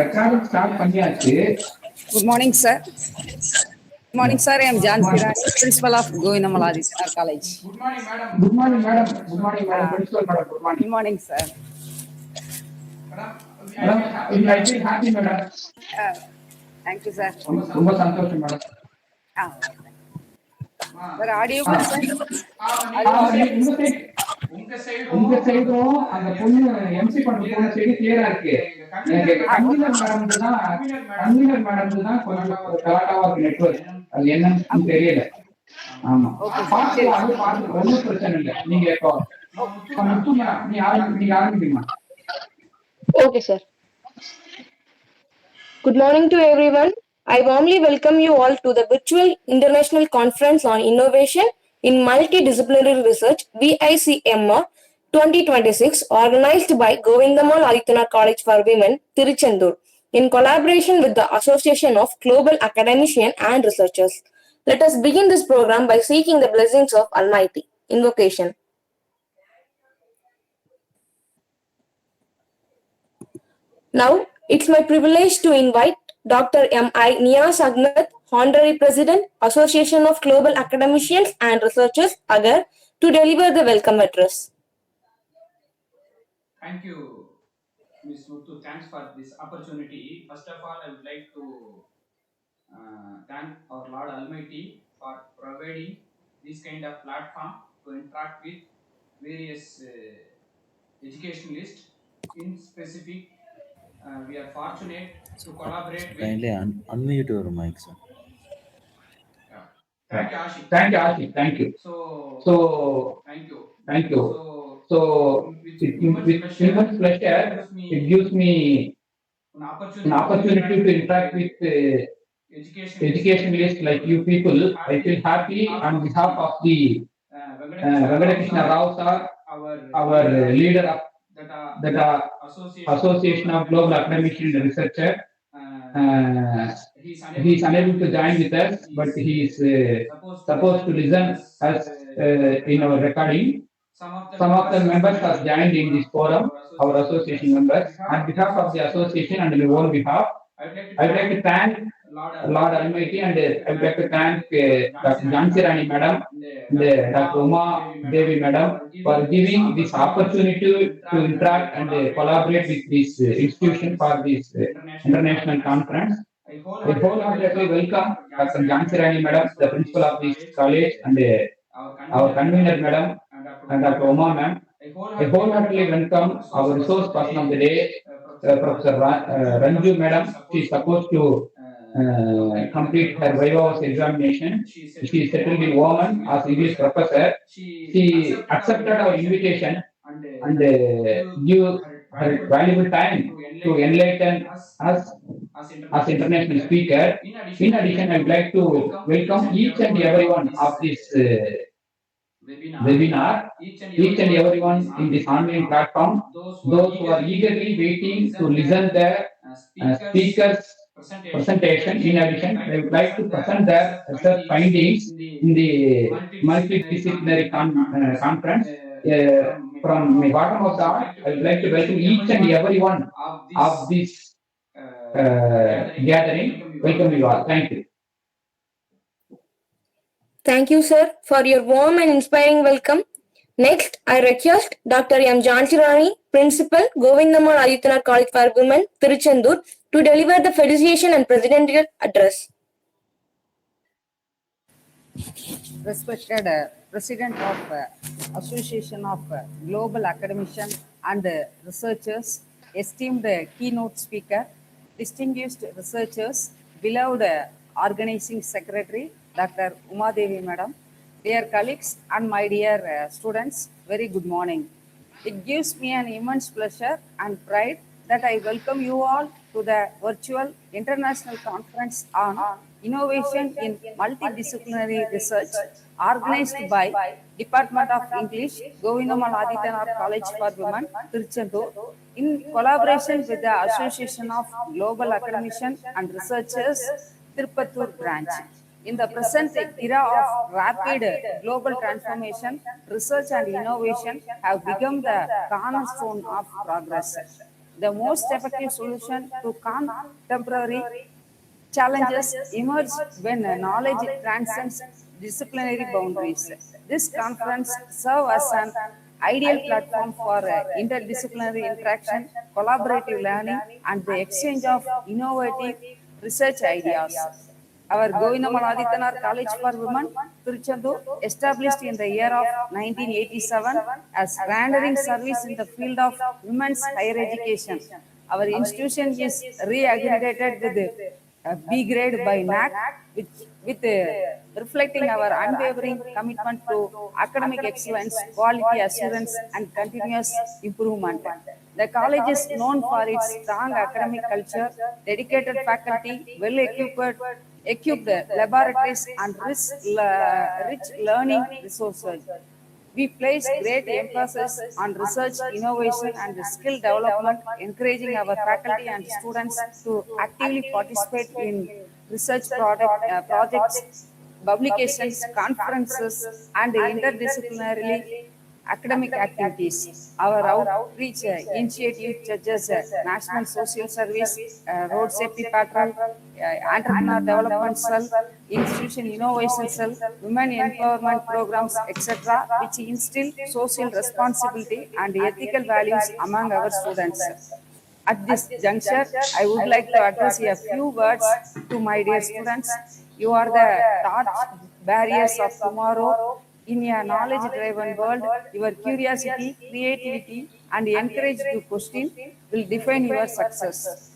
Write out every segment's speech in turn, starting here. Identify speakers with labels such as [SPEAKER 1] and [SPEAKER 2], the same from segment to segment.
[SPEAKER 1] Recording start பண்ணியாச்சு.
[SPEAKER 2] Good morning, sir. Good morning, sir. I am Jansi Rani, Principal of Govindammal Adityanar College.
[SPEAKER 1] Good morning, madam. Good morning, madam. Good morning, madam. Principal, madam. Good morning.
[SPEAKER 2] Good morning, sir.
[SPEAKER 1] Madam, I feel happy, madam.
[SPEAKER 2] Thank you, sir.
[SPEAKER 1] ரொம்ப சந்தோஷம், madam.
[SPEAKER 2] Sir, audio good, sir.
[SPEAKER 1] உங்க சைடும் அந்த பொண்ணு MC பண்ற பொண்ணு side கிளியரா இருக்கு. எனக்கு கன்வீனர் மேடம் தான் கொஞ்சம் கலாட்டாவா இருக்கு நெட்வொர்க். அது என்னன்னு தெரியல. ஆமா, பாத்து ஒன்றும் பிரச்சனை இல்லை. நீங்க இப்போ நீ ஆரம்பிக்கீங்க.
[SPEAKER 3] Okay, sir. Good morning to everyone. I warmly welcome you all to the virtual International Conference on Innovation in Multidisciplinary Research VICMR 2026 organized by Govindammal Adityanar College for Women, Tiruchendur, in collaboration with the Association of Global Academicians and Researchers. Let us begin this program by seeking the blessings of Almighty. Invocation. Now, it's my privilege to invite Dr. M.I. Niaz Ahmed, Honorary President, Association of Global Academicians and Researchers, AGAR, to deliver the welcome address.
[SPEAKER 4] Thank you, Ms. Muthu. Thanks for this opportunity. First of all, I would like to thank our Lord Almighty for providing this kind of platform to interact with various educationalists. In specific, we are fortunate to collaborate with...
[SPEAKER 5] Kindly unmute your mic, sir.
[SPEAKER 4] Yeah. Thank you, Ashik.
[SPEAKER 1] Thank you, Ashik. Thank you. Thank you. So with immense pleasure, it gives me an opportunity to interact with educationalists like you people. I feel happy on behalf of the Venkatakrishna Rao sir, our leader of the Association of Global Academicians and Researchers. He is unable to join with us, but he is supposed to listen us in our recording. Some of the members have joined in this forum, our association members. On behalf of the association and on my own behalf, I would like to thank Lord Almighty, and I would like to thank Dr. Jansi Rani madam and Dr. Uma Devi madam for giving this opportunity to interact and collaborate with this institution for this international conference. I wholeheartedly welcome Dr. Jansi Rani madam, the principal of this college, and our convener madam and Dr. Uma ma'am. I wholeheartedly welcome our resource person of the day, Professor Ranju madam. She is supposed to complete her Viva's examination. She is settled in Oman as English professor. She accepted our invitation and give her valuable time to enlighten us as international speaker. In addition, I would like to welcome each and everyone of this webinar, each and everyone in this online platform, those who are eagerly waiting to listen the speakers' presentation. In addition, I would like to present their research findings in the multidisciplinary conference. From my bottom of the heart, I would like to welcome each and everyone of this gathering. Welcome you all. Thank you.
[SPEAKER 3] Thank you, sir, for your warm and inspiring welcome. Next, I request Dr. M. Jansi Rani, Principal, Govindammal Adityanar College for Women, Tiruchendur, to deliver the felicitation and presidential address.
[SPEAKER 2] Respected President of Association of Global Academicians and Researchers, esteemed keynote speaker, distinguished researchers, beloved organizing secretary, Dr. Uma Devi madam, dear colleagues and my dear students, very good morning. It gives me an immense pleasure and pride that I welcome you all to the virtual international conference on innovation in multidisciplinary research organized by Department of English, Govindammal Adityanar College for Women, Tiruchendur, in collaboration with the Association of Global Academicians and Researchers, Tirupattur branch. In the present era of rapid global transformation, research and innovation have become the cornerstone of progress. the most effective solution to contemporary challenges emerge when knowledge transcends disciplinary boundaries. This conference serves as an ideal platform for interdisciplinary interaction, collaborative learning, and the exchange of innovative research ideas. Our Govindamaladityanar College for Women, Tiruchendur, established in the year of 1987 as rendering service in the field of women's higher education. Our institution is re-accredited with a B grade by NAC, with reflecting our unwavering commitment to academic excellence, quality assurance, and continuous improvement. The college is known for its strong academic culture, dedicated faculty, well-equipped laboratories, and rich learning resources. We place great emphasis on research, innovation, and skill development, encouraging our faculty and students to actively participate in research projects, publications, conferences, and interdisciplinarily academic activities. Our outreach initiatives such as National Social Service, Road Safety Patrol, Entrepreneur Development Cell, Institution Innovation Cell, Women Empowerment Programs, etc., which instill social responsibility and ethical values among our students. At this juncture, I would like to address a few words to my dear students. You are the torch barriers of tomorrow. In a knowledge-driven world, your curiosity, creativity, and encourage to question will define your success.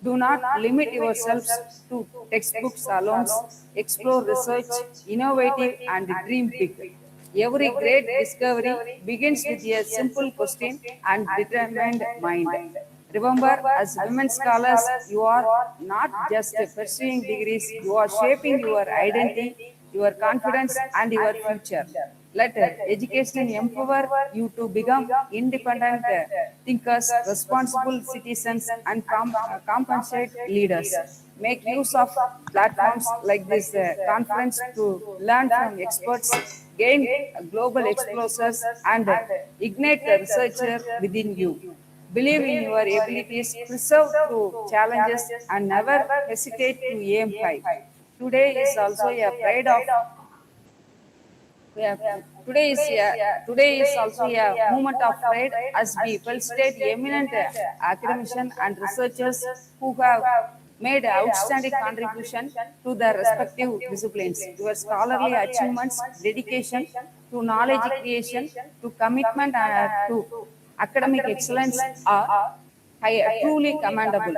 [SPEAKER 2] Do not limit yourselves to textbooks alone. Explore research, innovative, and dream big. Every great discovery begins with a simple question and determined mind. Remember, as women scholars, you are not just pursuing degrees, you are shaping your identity, your confidence, and your future. Let education empower you to become independent thinkers, responsible citizens, and compensate leaders. Make use of platforms like this conference to learn from experts, gain global exposures, and ignite the researcher within you. Believe in your abilities, persevere through challenges, and never hesitate to aim high. Today is also a pride of yeah, today is also a moment of pride as we felicitate eminent academicians and researchers who have made outstanding contribution to their respective disciplines. Your scholarly achievements, dedication to knowledge creation, to commitment to academic excellence are truly commendable.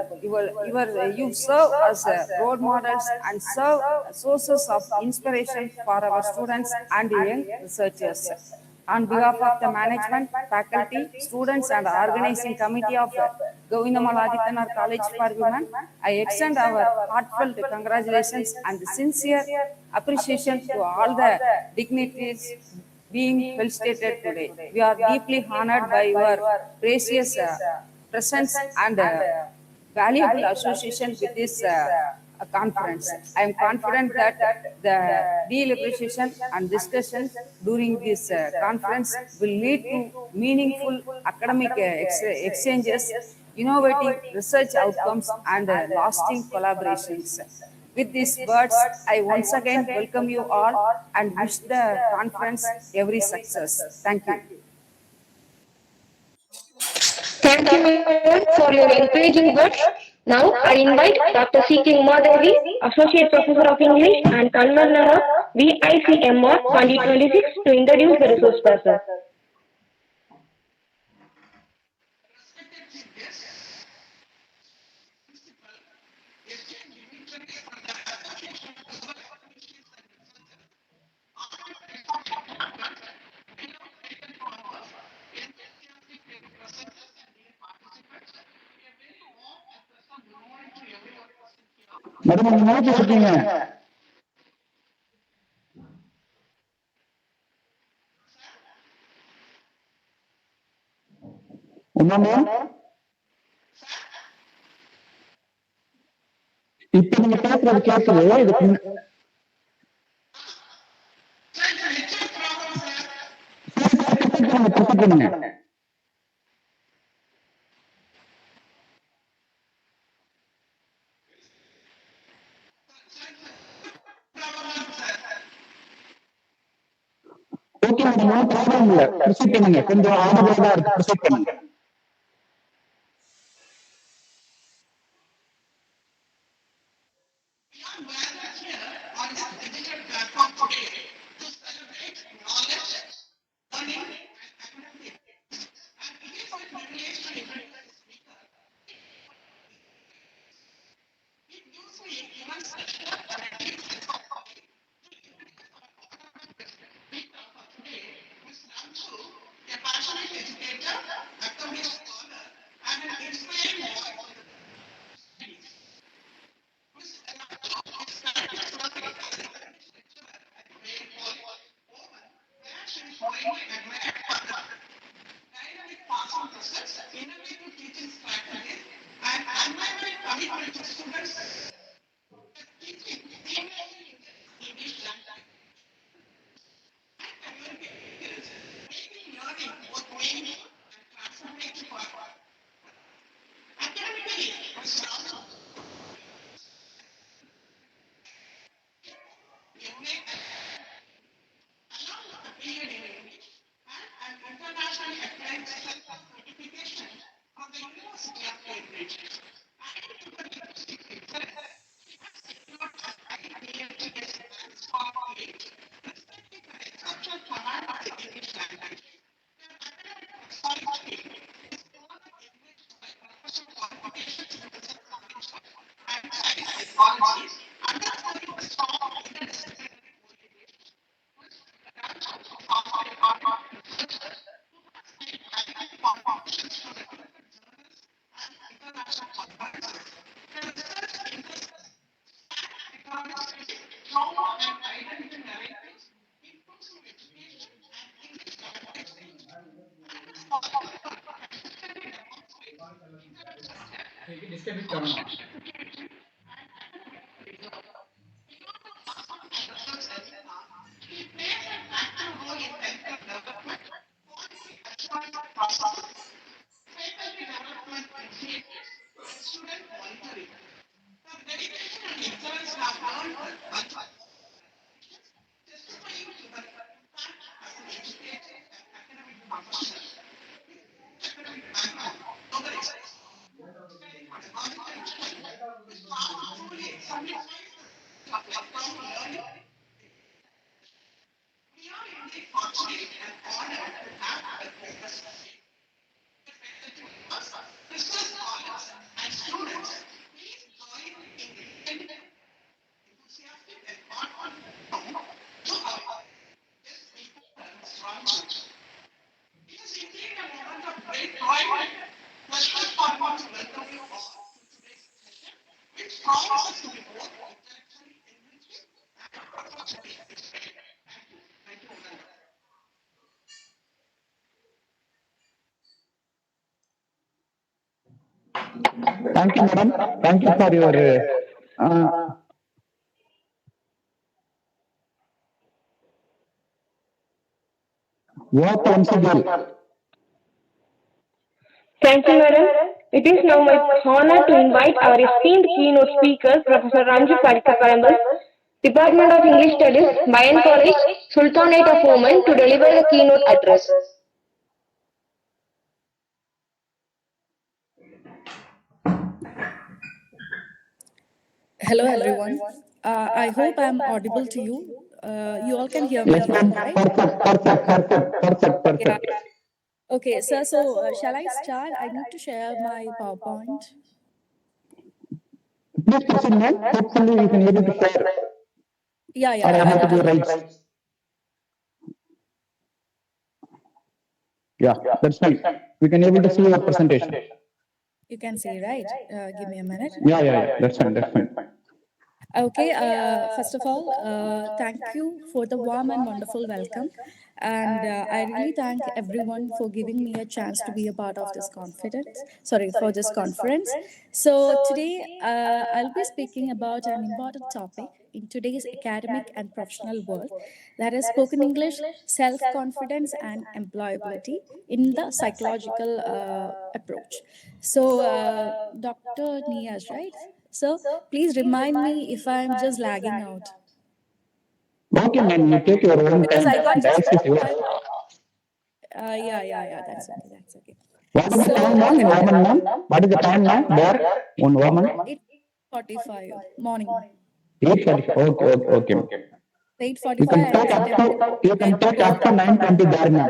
[SPEAKER 2] You serve as role models and serve sources of inspiration for our students and young researchers. On behalf of the management, faculty, students, and organizing committee of Govindamaladityanar College for Women, I extend our heartfelt congratulations and sincere appreciation to all the dignitaries being felicitated today. We are deeply honored by your precious presence and valuable association with this conference. I am confident that the deliberation and discussion during this conference will lead to meaningful academic exchanges, innovative research outcomes, and lasting collaborations. With these words, I once again welcome you all and wish the conference every success. Thank you.
[SPEAKER 3] Thank you all for your encouraging words. Now I invite Dr. C.K. Umadevi, Associate Professor of English and Convener of VICMR 2026 to introduce the resource person.
[SPEAKER 1] Madam நீங்க notes இருக்கீங்க என்ன ma'am இப்ப நீங்க பேசுறது கேட்குது இதுக்கு பண்ணுங்க okay madam, ஒன்றும் ப்ராப்ளம் இல்லை, ப்ரொசீட் பண்ணுங்க. கொஞ்சம் ஆர்டர் தான் இருக்கு, ப்ரொசீட் பண்ணுங்க.
[SPEAKER 4] Distribute करना.
[SPEAKER 1] Thank you, madam. Thank you for your work once again.
[SPEAKER 3] Thank you, madam. It is now my honor to invite our esteemed keynote speaker, Professor Ranju Parikaparamal, Department of English Studies, Mayan College, Sultanate of Oman, to deliver the keynote address.
[SPEAKER 6] Hello, everyone. I hope I'm audible to you. You all can hear me
[SPEAKER 1] Yes, ma'am.
[SPEAKER 6] right?
[SPEAKER 1] Perfect.
[SPEAKER 6] Yeah. Okay, sir. So, shall I start? I need to share my PowerPoint.
[SPEAKER 1] Please proceed, ma'am. Hopefully, you can able to share.
[SPEAKER 6] Yeah,
[SPEAKER 1] Or I have to do
[SPEAKER 6] I'll-
[SPEAKER 1] right. Yeah, that's fine. We can able to see your presentation.
[SPEAKER 6] You can see, right? Give me a minute.
[SPEAKER 1] Yeah. That's fine.
[SPEAKER 6] Okay, first of all, thank you for the warm and wonderful welcome. And I really thank everyone for giving me a chance to be a part of this this conference. So today, I'll be speaking about an important topic in today's academic and professional world, that is spoken English, self-confidence and employability in the psychological approach. So, Dr. Niaz, right? So please remind me if I'm just lagging out.
[SPEAKER 1] Okay, man, you take your own
[SPEAKER 6] Because
[SPEAKER 1] time.
[SPEAKER 6] I got just
[SPEAKER 1] That is yours.
[SPEAKER 6] yeah, that's okay, that's okay.
[SPEAKER 1] What is the
[SPEAKER 6] So
[SPEAKER 1] time now in Oman, ma'am? What is the time now there in Oman?
[SPEAKER 6] it's 45 morning.
[SPEAKER 1] 8:45. Okay, okay, okay. You can
[SPEAKER 6] 8:45
[SPEAKER 1] talk
[SPEAKER 6] and
[SPEAKER 1] up
[SPEAKER 6] it's
[SPEAKER 1] to you can talk
[SPEAKER 6] go
[SPEAKER 1] up to 9:20 there, ma'am.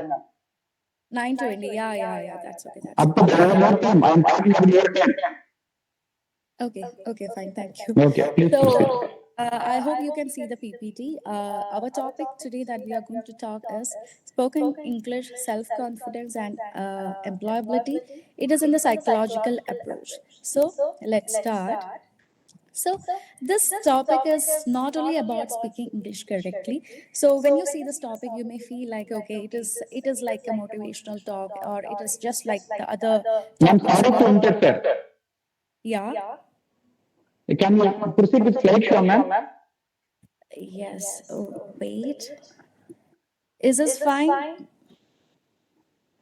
[SPEAKER 6] 9:20. Yeah, that's okay, that's
[SPEAKER 1] Up to
[SPEAKER 6] okay.
[SPEAKER 1] there, your time. I am talking about your time.
[SPEAKER 6] Okay, fine, thank you.
[SPEAKER 1] Okay, please proceed.
[SPEAKER 6] So, I hope you can see the PPT. Our topic today that we are going to talk is spoken English, self confidence, and employability. It is in the psychological approach. So, let's start. So, this topic is not only about speaking English correctly. So, when you see this topic, you may feel like, okay, it is like a motivational talk, or it is just like the other
[SPEAKER 1] Ma'am,
[SPEAKER 6] topics.
[SPEAKER 1] sorry to interrupt.
[SPEAKER 6] Yeah.
[SPEAKER 1] Can you proceed with slideshow, ma'am?
[SPEAKER 6] Yes. Oh, wait. Is this fine?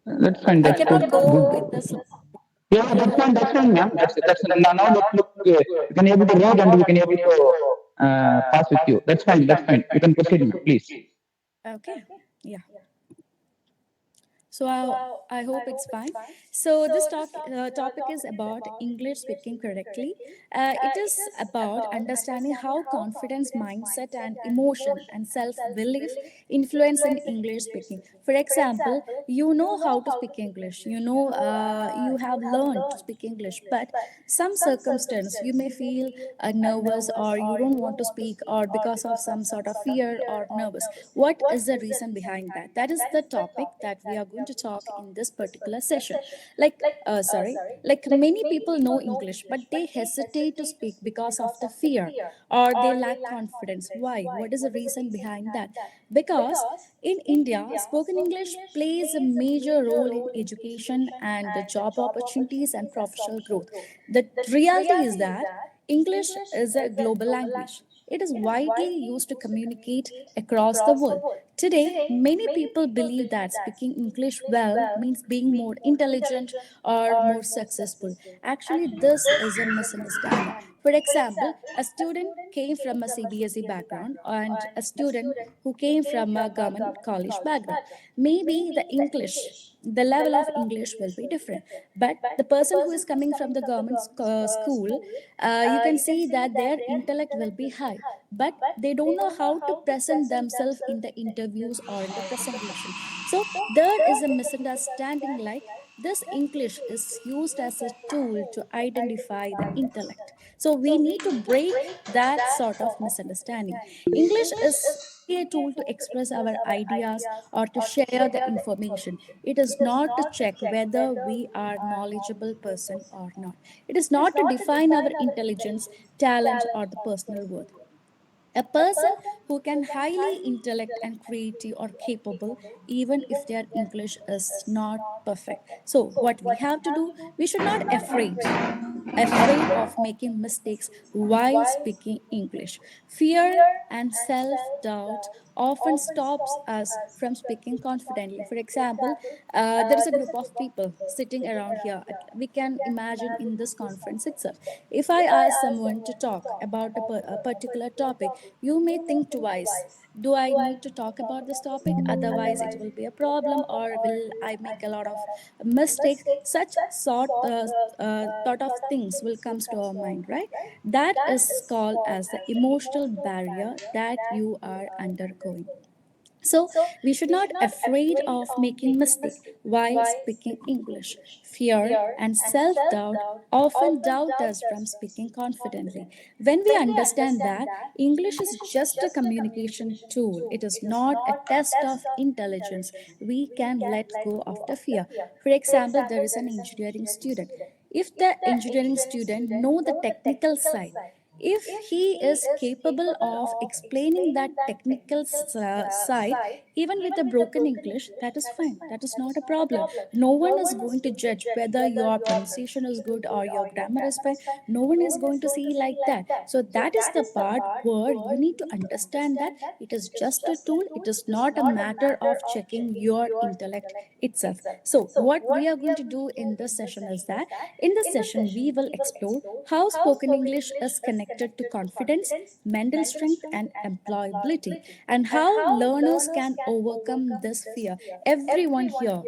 [SPEAKER 1] That's fine.
[SPEAKER 6] I
[SPEAKER 1] That's
[SPEAKER 6] cannot
[SPEAKER 1] good.
[SPEAKER 6] go with this.
[SPEAKER 1] Yeah, that's fine, ma'am. That's now look. You can able to read and we can able to pass with you. That's fine. That's fine. You can proceed, ma'am, please.
[SPEAKER 6] Okay. Yeah. So I hope it's fine. So this topic is about English speaking correctly. It is about understanding how confidence, mindset, and emotion and self-belief influence in English speaking. For example, you know how to speak English. You know you have learned to speak English, but some circumstance you may feel nervous or you don't want to speak or because of some sort of fear or nervous. What is the reason behind that? That is the topic that we are going to talk in this particular session. Like many people know English, but they hesitate to speak because of the fear or they lack confidence. Why? What is the reason behind that? Because in India, spoken English plays a major role in education and the job opportunities and professional growth. The reality is that English is a global language. It is widely used to communicate across the world. Today, many people believe that speaking English well means being more intelligent or more successful. Actually, this is a misunderstanding. For example, a student came from a CBSE background and a student who came from a government college background. Maybe the level of English will be different. But the person who is coming from the government school, you can see that their intellect will be high, but they don't know how to present themselves in the interviews or in the presentation. So there is a misunderstanding like this English is used as a tool to identify the intellect. So we need to break that sort of misunderstanding. English is a tool to express our ideas or to share the information. It is not to check whether we are knowledgeable person or not. It is not to define our intelligence, talent, or the personal worth. A person who can highly intellect and creative or capable even if their English is not perfect. So what we have to do, we should not afraid of making mistakes while speaking English. Fear and self-doubt often stops us from speaking confidently. For example, there is a group of people sitting around here. We can imagine in this conference itself. If I ask someone to talk about a particular topic, you may think twice. Do I need to talk about this topic? Otherwise, it will be a problem, or will I make a lot of mistakes? Such thought of things will comes to our mind, right? That is called as the emotional barrier that you are undergoing. So we should not afraid of making mistake while speaking English. Fear and self-doubt often doubt us from speaking confidently. When we understand that English is just a communication tool, it is not a test of intelligence, we can let go of the fear. For example, there is an engineering student. If the engineering student know the technical side, if he is capable of explaining that technical side even with a broken English, that is fine, that is not a problem. No one is going to judge whether your pronunciation is good or your grammar is fine. No one is going to see like that. So that is the part where you need to understand that it is just a tool, it is not a matter of checking your intellect itself. So what we are going to do in this session is that in this session we will explore how spoken English is connected connected to confidence, mental strength, and employability, and how learners can overcome this fear. Everyone here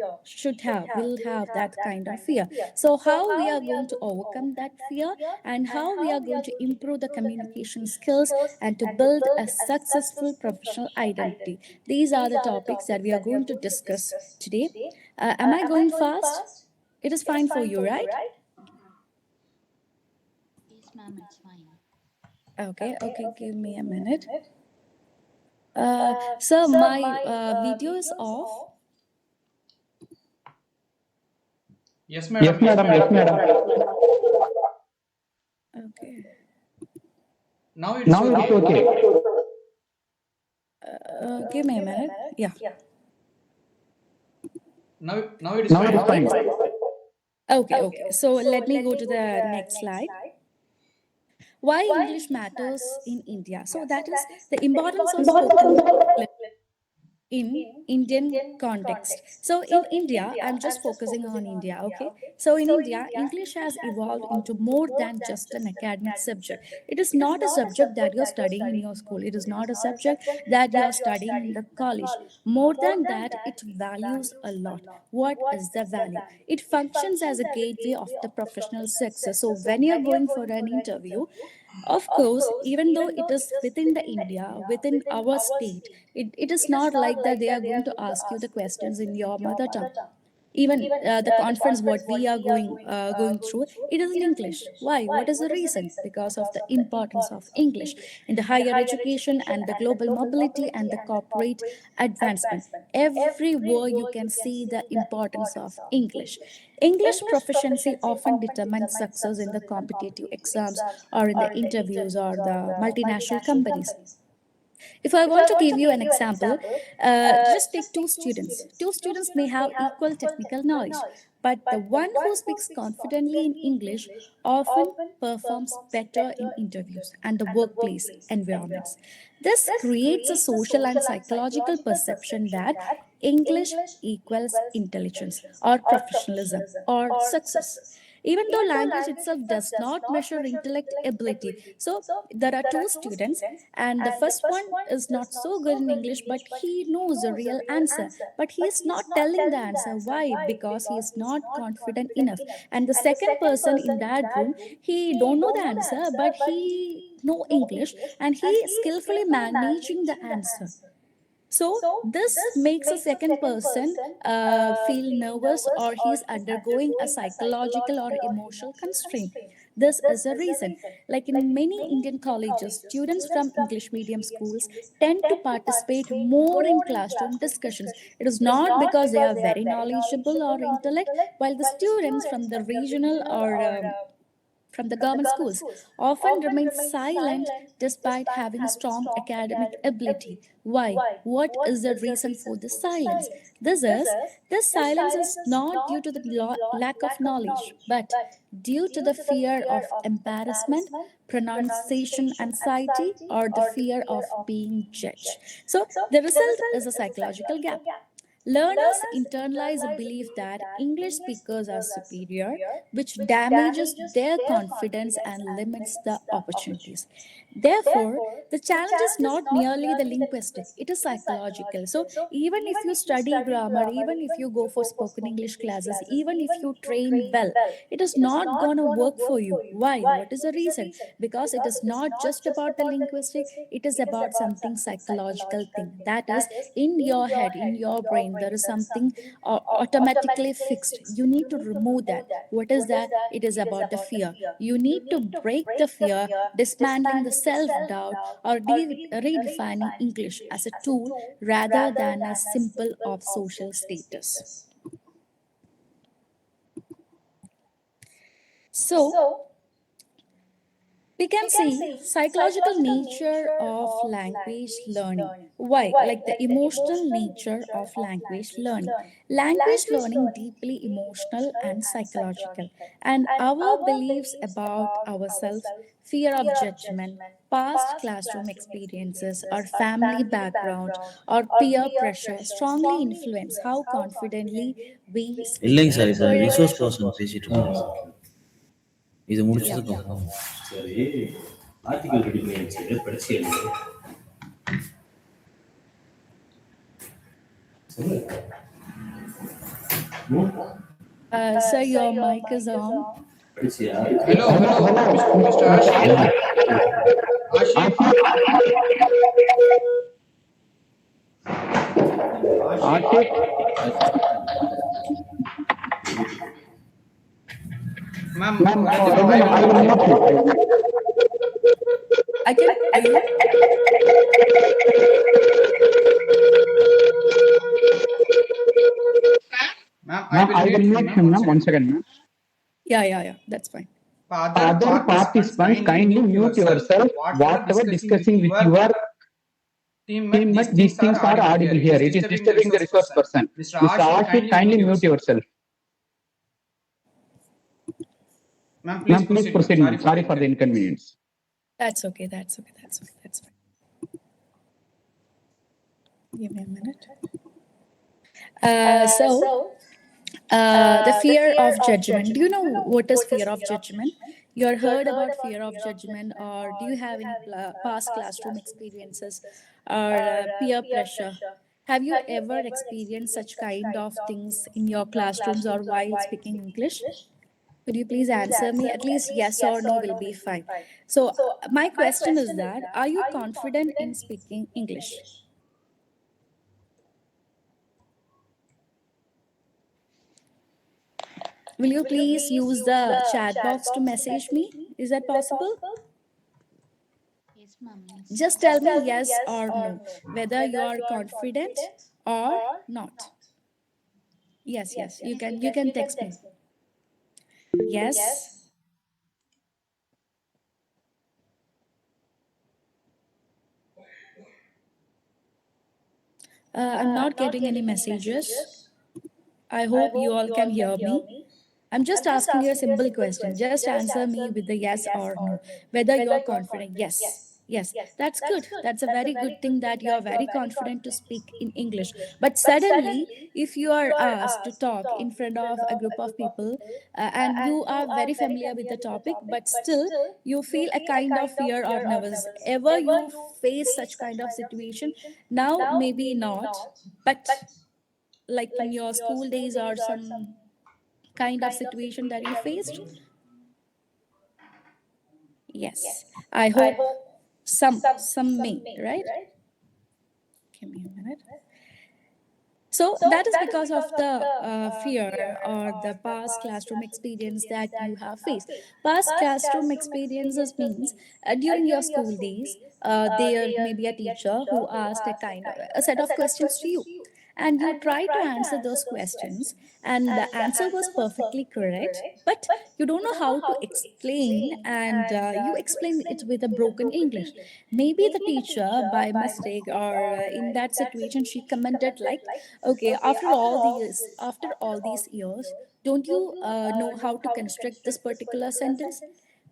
[SPEAKER 6] will have that kind of fear. So, how we are going to overcome that fear, and how we are going to improve the communication skills and to build a successful professional identity. These are the topics that we are going to discuss today. Am I going fast? It is fine for you, right?
[SPEAKER 7] Yes, ma'am, it's fine.
[SPEAKER 6] Okay, give me a minute. Sir, my video is off.
[SPEAKER 4] Yes, madam.
[SPEAKER 6] Okay.
[SPEAKER 4] Now it's okay.
[SPEAKER 6] Give me a minute. Yeah.
[SPEAKER 4] Now it is fine.
[SPEAKER 6] Okay. So let me go to the next slide. Why English matters in India. So that is the importance of spoken in Indian context. So in India, I'm just focusing on India, okay? So in India, English has evolved into more than just an academic subject. It is not a subject that you're studying in your school. It is not a subject that you're studying in the college. More than that, it values a lot. What is the value? It functions as a gateway of the professional success. So when you're going for an interview, of course, even though it is within the India, within our state, it is not like that they are going to ask you the questions in your mother tongue. Even the conference what we are going through, it is in English. Why? What is the reason? Because of the importance of English in the higher education and the global mobility and the corporate advancement. Everywhere you can see the importance of English. English proficiency often determines success in the competitive exams or in the interviews or the multinational companies. If I want to give you an example, just take two students. Two students may have equal technical knowledge, but the one who speaks confidently in English often performs better in interviews and the workplace environments. This creates a social and psychological perception that English equals intelligence or professionalism or success, even though language itself does not measure intellect ability. So there are two students, and the first one is not so good in English, but he knows the real answer, but he is not telling the answer. Why? Because he is not confident enough. And the second person in that room, he don't know the answer, but he know English, and he is skillfully managing the answer. So this makes a second person feel nervous, or he's undergoing a psychological or emotional constraint. This is a reason. Like in many Indian colleges, students from English medium schools tend to participate more in classroom discussions. It is not because they are very knowledgeable or intellect, while the students from the regional or from the government schools often remain silent despite having strong academic ability. Why? What is the reason for this silence? This silence is not due to the lack of knowledge, but due to the fear of embarrassment, pronunciation anxiety, or the fear of being judged. So the result is a psychological gap. Learners internalize a belief that English speakers are superior, which damages their confidence and limits the opportunities. Therefore, the challenge is not merely the linguistic, it is psychological. So, even if you study grammar, even if you go for spoken English classes, even if you train well, it is not going to work for you. Why? What is the reason? Because it is not just about the linguistic, it is about something psychological thing. That is, in your head, in your brain, there is something automatically fixed. You need to remove that. What is that? It is about the fear. You need to break the fear, dismantling the self-doubt, or redefining English as a tool rather than a symbol of social status. So, we can see psychological nature of language learning. Why? Like the emotional nature of language learning. Language learning deeply emotional and psychological, and our beliefs about ourselves, fear of judgment, past classroom experiences, or family background, or peer pressure strongly influence how confidently we speak.
[SPEAKER 5] இல்லைங்க sir இப்போ
[SPEAKER 6] For
[SPEAKER 5] resource person பேசிட்டு இருக்கோம் இது
[SPEAKER 6] yeah.
[SPEAKER 5] முடிச்சதுக்கு அப்புறம்
[SPEAKER 8] சரி
[SPEAKER 5] article ready பண்ணி வச்சு படிச்சு சொல்லு.
[SPEAKER 6] Sir, your mic is on.
[SPEAKER 5] படிச்சியா?
[SPEAKER 4] Hello, Mr. Ashif. Ashif. Ashif. Ma'am,
[SPEAKER 6] I can hear you.
[SPEAKER 4] ma'am, I will mute him, ma'am.
[SPEAKER 1] One second, ma'am.
[SPEAKER 6] Yeah, that's fine.
[SPEAKER 1] Other participants, kindly mute yourself. Whatever discussing with your teammates, these things are audible here. It is disturbing the resource person. Mr. Ashif, kindly mute yourself.
[SPEAKER 4] Ma'am,
[SPEAKER 1] Ma'am, please proceed. Ma'am. Sorry for the inconvenience.
[SPEAKER 6] That's okay. That's fine. Give me a minute. The fear of judgment. Do you know what is fear of judgment? You heard about fear of judgment, or do you have any past classroom experiences or peer pressure? Have you ever experienced such kind of things in your classrooms or while speaking English? Could you please answer me? At least yes or no will be fine. So, my question is that are you confident in speaking English? Will you please use the chat box to message me? Is that possible?
[SPEAKER 7] Yes, ma'am. Yes.
[SPEAKER 6] Just tell me yes or no, whether you are confident or not. Yes, you can text me. Yes. I'm not getting any messages. I hope you all can hear me. I'm just asking you a simple question. Just answer me with the yes or no, whether you're confident. Yes, that's good. That's a very good thing that you are very confident to speak in English. But suddenly, if you are asked to talk in front of a group of people and you are very familiar with the topic, but still you feel a kind of fear or nervous. Ever you face such kind of situation? Now, maybe not, but like in your school days or some kind of situation that you faced? Yes. I hope some may, right? Give me a minute. So that is because of the fear or the past classroom experience that you have faced. Past classroom experiences means during your school days, there may be a teacher who asked a set of questions to you, and you try to answer those questions, and the answer was perfectly correct, but you don't know how to explain, and you explain it with a broken English. Maybe the teacher by mistake or in that situation she commented like, okay, after all these years, don't you know how to construct this particular sentence?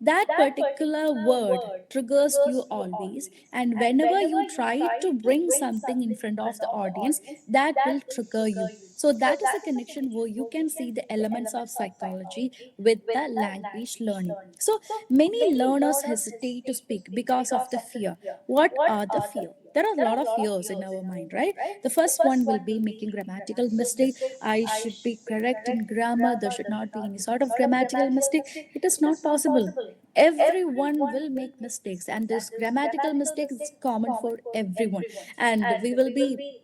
[SPEAKER 6] That particular word triggers you always, and whenever you try to bring something in front of the audience, that will trigger you. So that is the connection where you can see the elements of psychology with the language learning. So many learners hesitate to speak because of the fear. What are the fear? There are a lot of fears in our mind, right? The first one will be making grammatical mistake. I should be correct in grammar. There should not be any sort of grammatical mistake. It is not possible. Everyone will make mistakes, and this grammatical mistake is common for everyone. And we will be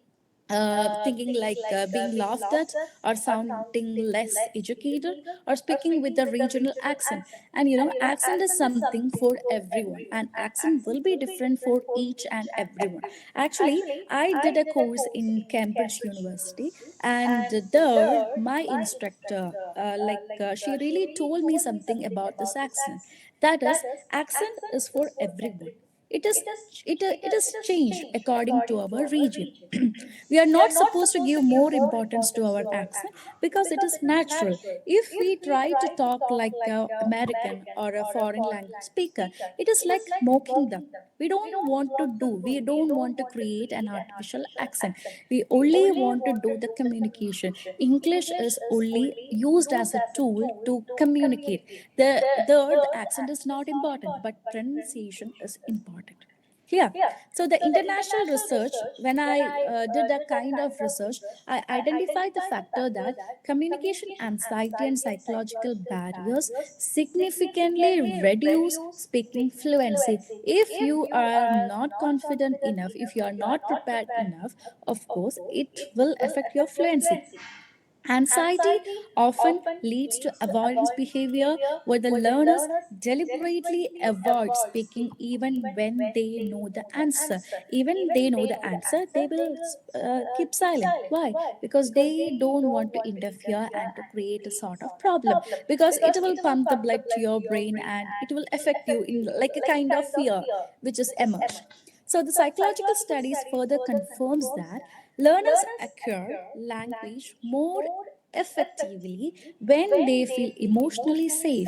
[SPEAKER 6] thinking like being laughed at or sounding less educated or speaking with a regional accent. And accent is something for everyone, and accent will be different for each and everyone. Actually, I did a course in Cambridge University, and there my instructor she really told me something about this accent. That is, accent is for everyone. it is changed according to our region. We are not supposed to give more importance to our accent because it is natural. If we try to talk like a American or a foreign language speaker, it is like mocking them. We don't want to create an artificial accent. We only want to do the communication. English is only used as a tool to communicate. The accent is not important, but pronunciation is important. Yeah. So the international research, when I did that kind of research, I identified the factor that communication anxiety and psychological barriers significantly reduce speaking fluency. If you are not confident enough, if you are not prepared enough, of course, it will affect your fluency. Anxiety often leads to avoidance behavior where the learners deliberately avoid speaking even when they know the answer. Even they know the answer, they will keep silent. Why? Because they don't want to interfere and to create a sort of problem. Because it will pump the blood to your brain and it will affect you in like a kind of fear which is emerged. So the psychological studies further confirms that learners acquire language more effectively when they feel emotionally safe,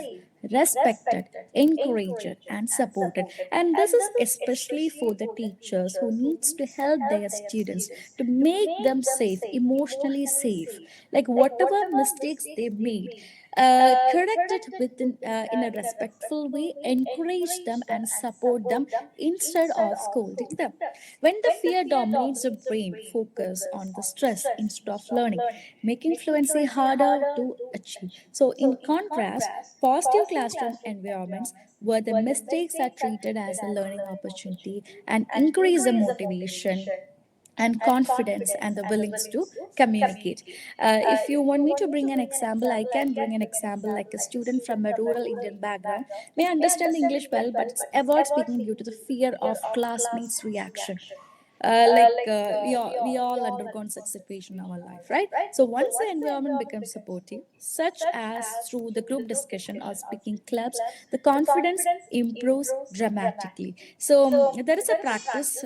[SPEAKER 6] respected, encouraged, and supported. And this is especially for the teachers who needs to help their students to make them safe, emotionally safe. Like whatever mistakes they made, correct it in a respectful way, encourage them and support them instead of scolding them. When the fear dominates the brain, focus on the stress instead of learning, making fluency harder to achieve. So, in contrast, positive classroom environments where the mistakes are treated as a learning opportunity and increase the motivation and confidence and the willingness to communicate. If you want me to bring an example, I can bring an example like a student from a rural Indian background may understand English well, but avoid speaking due to the fear of classmates' reaction. We all undergone such situation in our life, right? So once the environment becomes supportive, such as through the group discussion or speaking clubs, the confidence improves dramatically. So there is a practice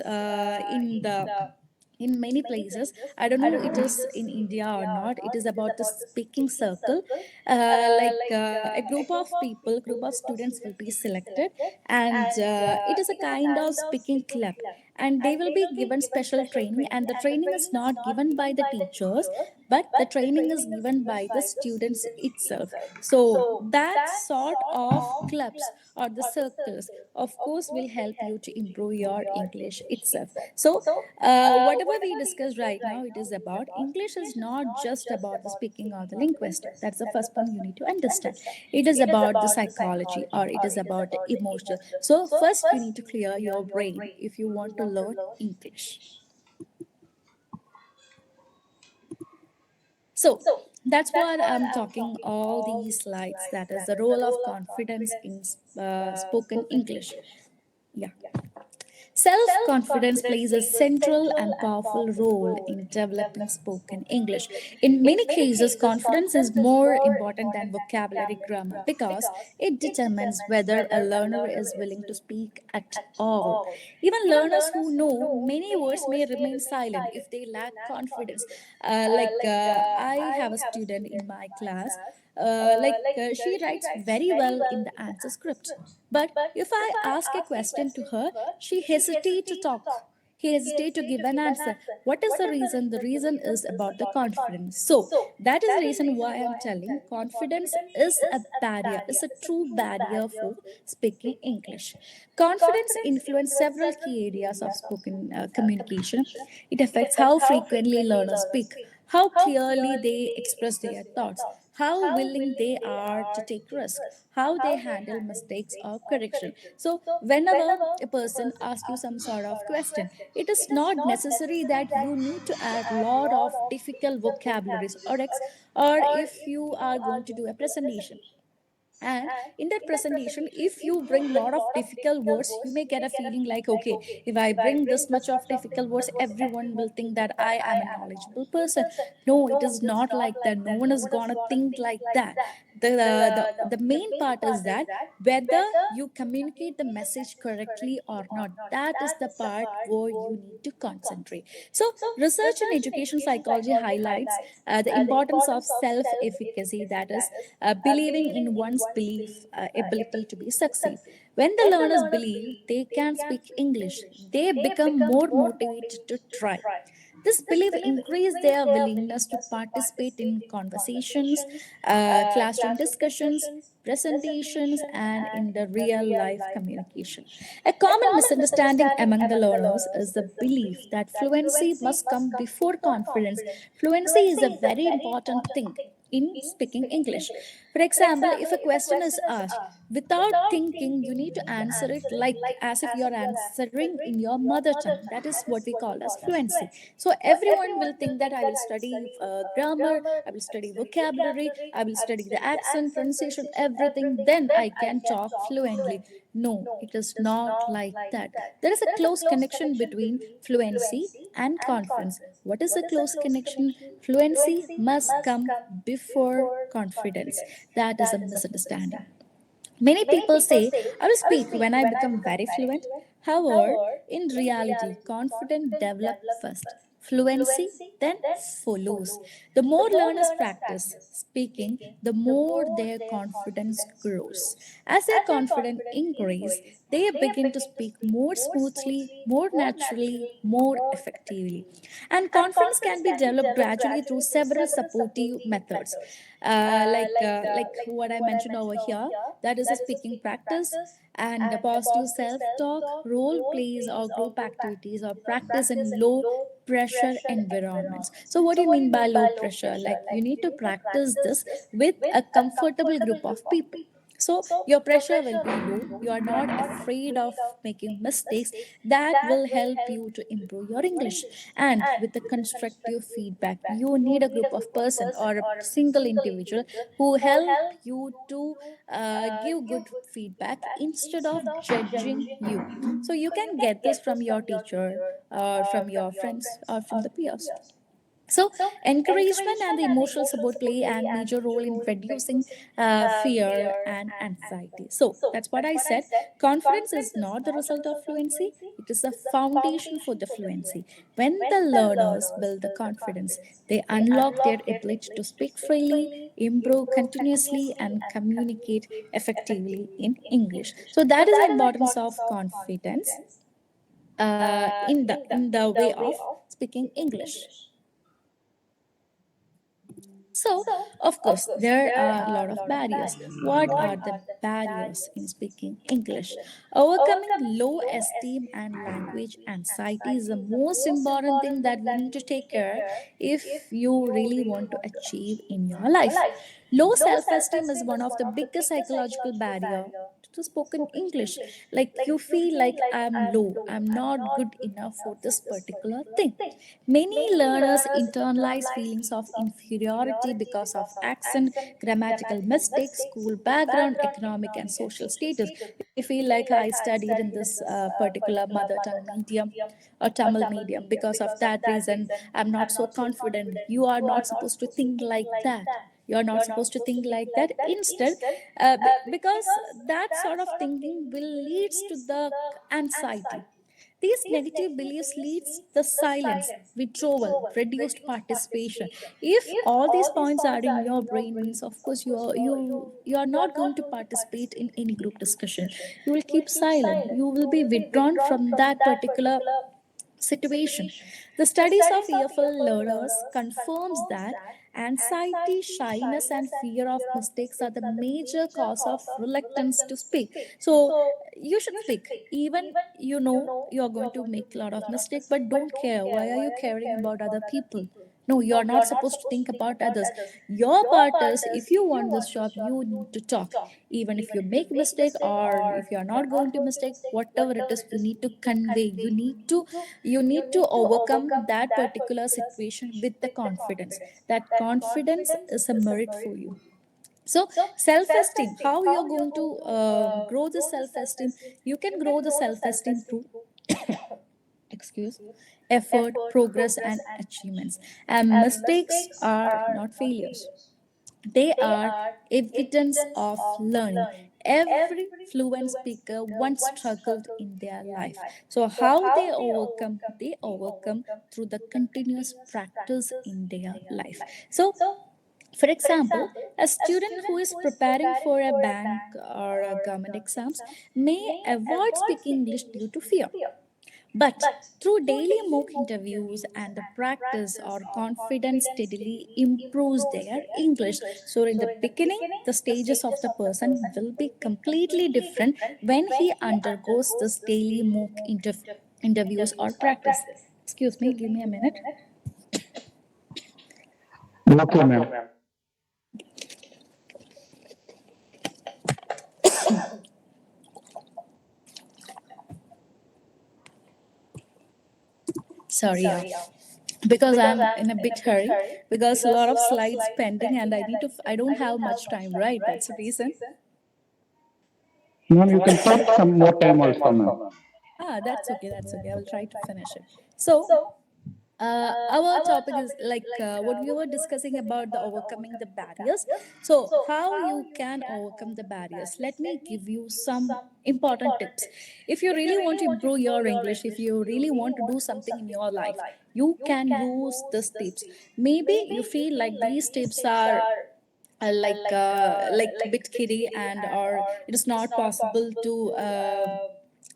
[SPEAKER 6] in many places. I don't know it is in India or not. It is about the speaking circle. A group of people, group of students will be selected, and it is a kind of speaking club, and they will be given special training, and the training is not given by the teachers, but the training is given by the students itself. So that sort of clubs or the circles of course will help you to improve your English itself. So whatever we discussed right now, it is about English is not just about the speaking or the linguistic. That's the first point you need to understand. It is about the psychology or it is about the emotional. So first you need to clear your brain if you want to learn English. So that's what I'm talking all these slides. That is the role of confidence in spoken English. Yeah. Self confidence plays a central and powerful role in developing spoken English. In many cases, confidence is more important than vocabulary grammar because it determines whether a learner is willing to speak at all. Even learners who know many words may remain silent if they lack confidence. I have a student in my class. She writes very well in the answer script, but if I ask a question to her, she hesitates to talk. He hesitates to give an answer. What is the reason? The reason is about the confidence. So that is the reason why I'm telling confidence is a barrier, is a true barrier for speaking English. Confidence influences several key areas of spoken communication. It affects how frequently learners speak, how clearly they express their thoughts, how willing they are to take risks, how they handle mistakes or correction. So, whenever a person asks you some sort of question, it is not necessary that you need to add lot of difficult vocabularies or if you are going to do a presentation, and in that presentation if you bring lot of difficult words, you may get a feeling like, okay, if I bring this much of difficult words, everyone will think that I am a knowledgeable person. No, it is not like that. No one is gonna think like that. the main part is that whether you communicate the message correctly or not, that is the part where you need to concentrate. So research in education psychology highlights the importance of self efficacy, that is believing in one's belief ability to be succeed. When the learners believe they can speak English, they become more motivated to try. This belief increased their willingness to participate in conversations, classroom discussions, presentations, and in the real life communication. A common misunderstanding among the learners is the belief that fluency must come before confidence. Fluency is a very important thing in speaking English. For example, if a question is asked, without thinking, you need to answer it like as if you're answering in your mother tongue. That is what we call as fluency. So everyone will think that I will study grammar, I will study vocabulary, I will study the accent, pronunciation, everything, then I can talk fluently. No, it is not like that. There is a close connection between fluency and confidence. What is a close connection? Fluency must come before confidence. That is a misunderstanding. Many people say, I will speak when I become very fluent. However, in reality, confidence develops first. Fluency then follows. The more learners practice speaking, the more their confidence grows. As their confidence increases, they begin to speak more smoothly, more naturally, more effectively. And confidence can be developed gradually through several supportive methods. Like what I mentioned over here, that is a speaking practice and a positive self-talk, role plays or group activities or practice in low pressure environments. So what do you mean by low pressure? Like you need to practice this with a comfortable group of people. So your pressure will be low. You are not afraid of making mistakes. That will help you to improve your English. And with the constructive feedback, you need a group of person or a single individual who help you to give good feedback instead of judging you. So you can get this from your teacher or from your friends or from the peers. So, encouragement and the emotional support play a major role in reducing fear and anxiety. So, that's what I said. Confidence is not the result of fluency, it is a foundation for the fluency. When the learners build the confidence, they unlock their ability to speak freely, improve continuously, and communicate effectively in English. So, that is the importance of confidence in the way of speaking English. So, of course, there are a lot of barriers. What are the barriers in speaking English? Overcoming low esteem and language anxiety is the most important thing that we need to take care if you really want to achieve in your life. Low self-esteem is one of the biggest psychological barrier to spoken English. Like you feel like I'm low, I'm not good enough for this particular thing. Many learners internalize feelings of inferiority because of accent, grammatical mistakes, school background, economic and social status. They feel like I studied in this particular mother tongue medium or Tamil medium. Because of that reason, I'm not so confident. You are not supposed to think like that. You're not supposed to think like that. Instead, because that sort of thinking will leads to the anxiety. These negative beliefs leads the silence, withdrawal, reduced participation. If all these points are in your brain, means of course you are not going to participate in any group discussion. You will keep silent. You will be withdrawn from that particular situation. The studies of EFL learners confirms that anxiety, shyness, and fear of mistakes are the major cause of reluctance to speak. So you should speak, even you know you are going to make a lot of mistakes, but don't care. Why are you caring about other people? No, you're not supposed to think about others. Your part is if you want this job, you need to talk. Even if you make mistake or if you are not going to mistake, whatever it is, you need to convey. You need to overcome that particular situation with the confidence. That confidence is a merit for you. So, self esteem, how you're going to grow the self esteem? You can grow the self esteem through excuse effort, progress, and achievements. And mistakes are not failures. They are evidence of learning. Every fluent speaker once struggled in their life. So how they overcome? They overcome through the continuous practice in their life. So for example, a student who is preparing for a bank or a government exams may avoid speaking English due to fear. But through daily mock interviews and the practice, or confidence steadily improves their English. So, in the beginning, the stages of the person will be completely different when he undergoes this daily mock interviews or practice. Excuse me, give me a minute.
[SPEAKER 1] Okay, ma'am.
[SPEAKER 6] Sorry, because I'm in a bit hurry because a lot of slides pending and I need to. I don't have much time, right? That's the reason.
[SPEAKER 1] Ma'am, you can take some more time also, ma'am.
[SPEAKER 6] That's okay. That's okay. I will try to finish it. So, our topic is like what we were discussing about the overcoming the barriers. So, how you can overcome the barriers? Let me give you some important tips. If you really want to improve your English, if you really want to do something in your life, you can use these tips. Maybe you feel like these tips are like a bit kiddie and or it is not possible to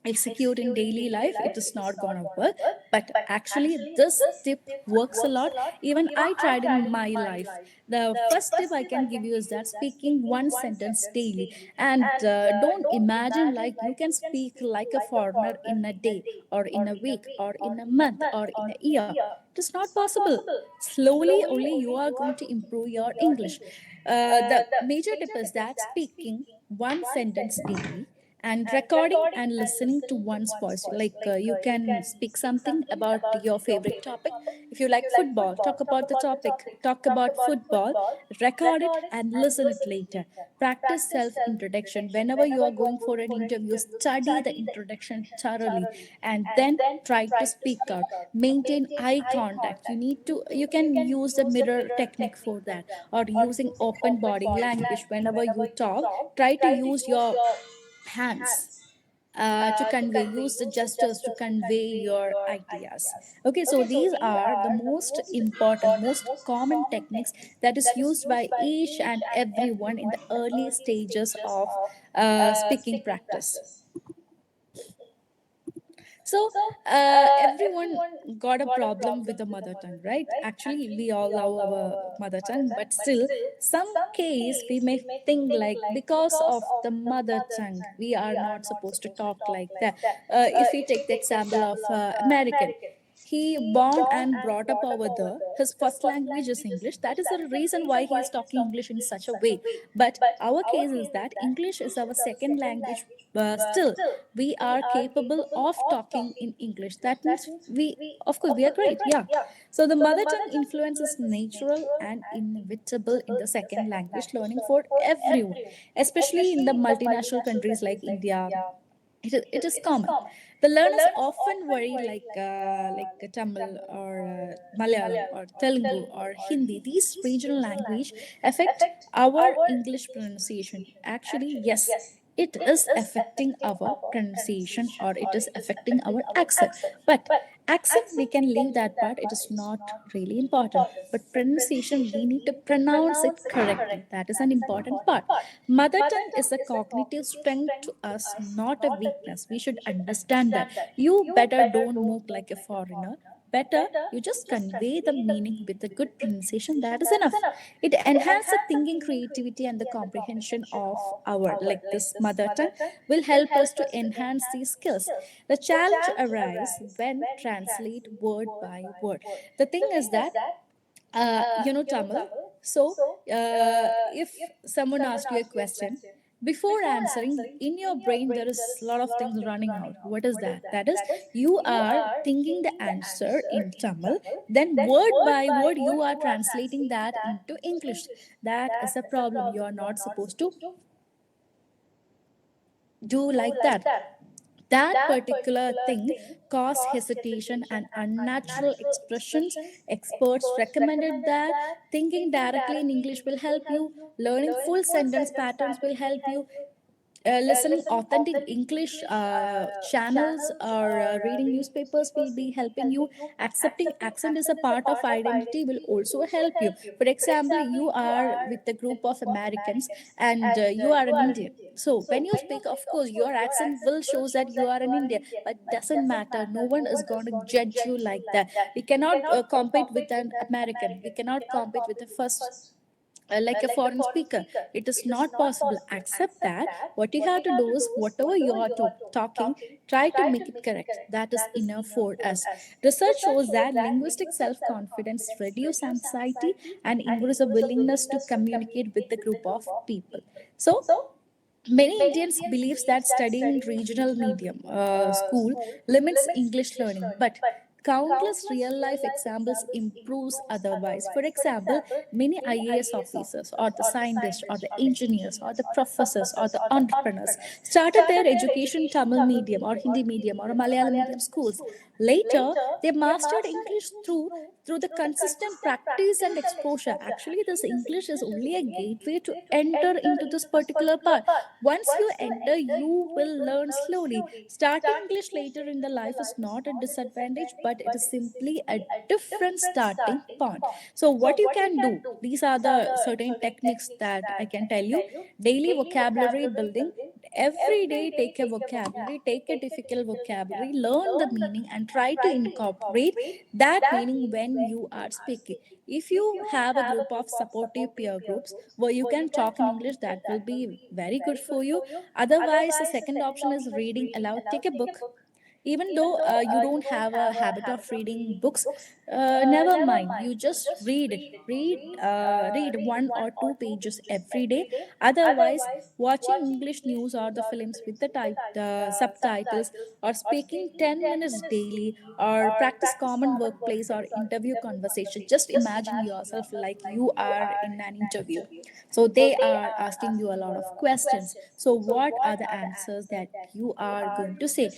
[SPEAKER 6] execute in daily life, it is not gonna work. But actually this tip works a lot. Even I tried in my life. The first tip I can give you is that speaking one sentence daily. And don't imagine like you can speak like a foreigner in a day or in a week or in a month or in a year. It is not possible. Slowly only you are going to improve your English. The major tip is that speaking one sentence daily and recording and listening to one's voice. Like you can speak something about your favorite topic. If you like football, talk about the topic, talk about football, record it and listen it later. Practice self introduction. Whenever you are going for an interview, study the introduction thoroughly and then try to speak out. Maintain eye contact. You can use the mirror technique for that, or using open body language. Whenever you talk, try to use your hands to convey, use the gestures to convey your ideas. Okay, so these are the most important, most common techniques that is used by each and everyone in the early stages of speaking practice. So, everyone got a problem with the mother tongue, right? Actually, we all love our mother tongue, but still, some case we may think like because of the mother tongue, we are not supposed to talk like that. If we take the example of American, he born and brought up over there, his first language is English. That is the reason why he is talking English in such a way. But our case is that English is our second language. Still we are capable of talking in English. That means we, of course, we are great. Yeah. So the mother tongue influence is natural and inevitable in the second language learning for everyone, especially in the multinational countries like India. It is common. The learners often worry like Tamil or Malayalam or Telugu or Hindi. These regional language affect our English pronunciation. Actually, yes, it is affecting our pronunciation or it is affecting our accent. But accent, we can leave that part. It is not really important. But pronunciation, we need to pronounce it correctly. That is an important part. Mother tongue is a cognitive strength to us, not a weakness. We should understand that. You better don't move like a foreigner. Better, you just convey the meaning with a good pronunciation. That is enough. It enhances the thinking, creativity, and the comprehension of our, like this mother tongue, will help us to enhance these skills. The challenge arises when translate word by word. The thing is that Tamil. So, if someone asks you a question, before answering, in your brain there is a lot of things running out. What is that? That is, you are thinking the answer in Tamil, then word by word you are translating that into English. That is a problem. You are not supposed to do like that. that particular thing cause hesitation and unnatural expressions. Experts recommended that thinking directly in English will help you, learning full sentence patterns will help you, listening authentic English channels or reading newspapers will be helping you. Accepting accent is a part of identity will also help you. For example, you are with a group of Americans and you are an Indian. So when you speak, of course, your accent will shows that you are an Indian, but doesn't matter. No one is going to judge you like that. We cannot compete with an American. We cannot compete with the first like a foreign speaker. It is not possible. Accept that. What you have to do is whatever you are talking, try to make it correct. That is enough for us. Research shows that linguistic self-confidence reduces anxiety and increases a willingness to communicate with a group of people. So many Indians believes that studying in regional medium school limits English learning, but countless real life examples improves otherwise. For example, many IAS officers or the scientists or the engineers or the professors or the entrepreneurs started their education Tamil medium or Hindi medium or Malayalam medium schools. Later, they mastered English through the consistent practice and exposure. Actually, this English is only a gateway to enter into this particular part. Once you enter, you will learn slowly. Starting English later in the life is not a disadvantage, but it is simply a different starting point. So, what you can do, these are the certain techniques that I can tell you. Daily vocabulary building. Every day, take a vocabulary, take a difficult vocabulary, learn the meaning, and try to incorporate that meaning when you are speaking. If you have a group of supportive peer groups where you can talk in English, that will be very good for you. Otherwise, the second option is reading aloud. Take a book. Even though you don't have a habit of reading books, never mind. You just read 1 or 2 pages every day. Otherwise, watching English news or the films with the subtitles, or speaking 10 minutes daily, or practice common workplace or interview conversation. Just imagine yourself like you are in an interview. So they are asking you a lot of questions. So what are the answers that you are going to say?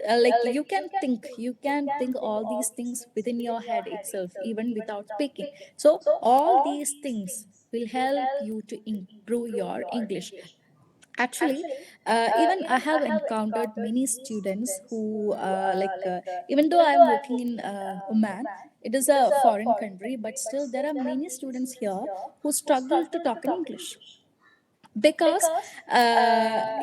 [SPEAKER 6] Like you can think all these things within your head itself even without speaking. So all these things will help you to improve your English. Actually, even I have encountered many students who even though I'm working in Oman, it is a foreign country, but still there are many students here who struggle to talk in English. Because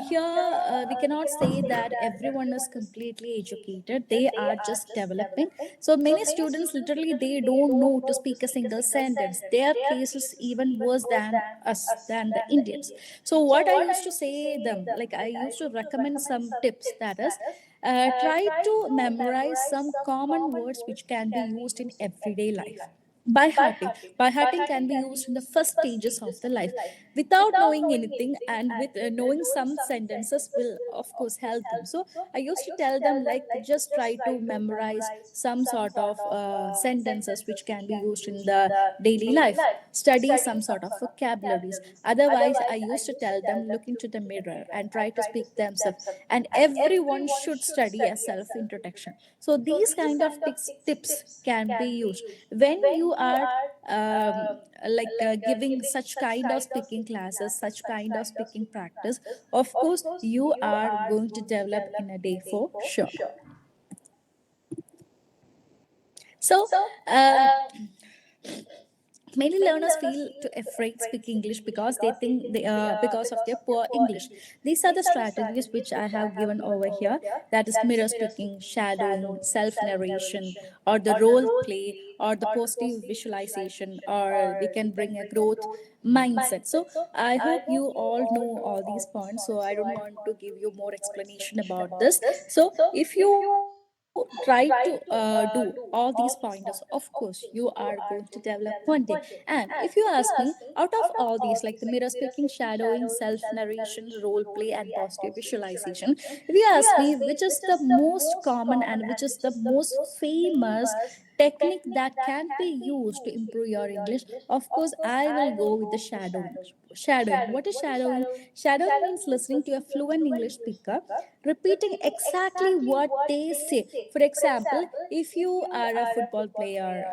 [SPEAKER 6] here we cannot say that everyone is completely educated, they are just developing. So many students literally they don't know to speak a single sentence. Their case is even worse than us, than the Indians. So what I used to say them, like I used to recommend some tips, that is, try to memorize some common words which can be used in everyday life by hearting. By hearting can be used in the first stages of the life without knowing anything, and with knowing some sentences will of course help them. So I used to tell them like just try to memorize some sort of sentences which can be used in the daily life. Study some sort of vocabularies. Otherwise, I used to tell them look into the mirror and try to speak themselves. And everyone should study a self introduction. So these kind of tips can be used when you are giving such kind of speaking classes, such kind of speaking practice. Of course, you are going to develop in a day for sure. So, many learners feel too afraid speaking English because they think because of their poor English. These are the strategies which I have given over here. That is mirror speaking, shadowing, self narration, or the role play, or the positive visualization, or we can bring a growth mindset. So I hope you all know all these points. So I don't want to give you more explanation about this. So if you try to do all these pointers, of course you are going to develop one day. And if you ask me, out of all these, like the mirror speaking, shadowing, self narration, role play, and positive visualization, if you ask me which is the most common and which is the most famous technique that can be used to improve your English, of course, I will go with the shadowing. Shadowing. What is shadowing? Shadowing means listening to a fluent English speaker, repeating exactly what they say. For example, if you are a football player,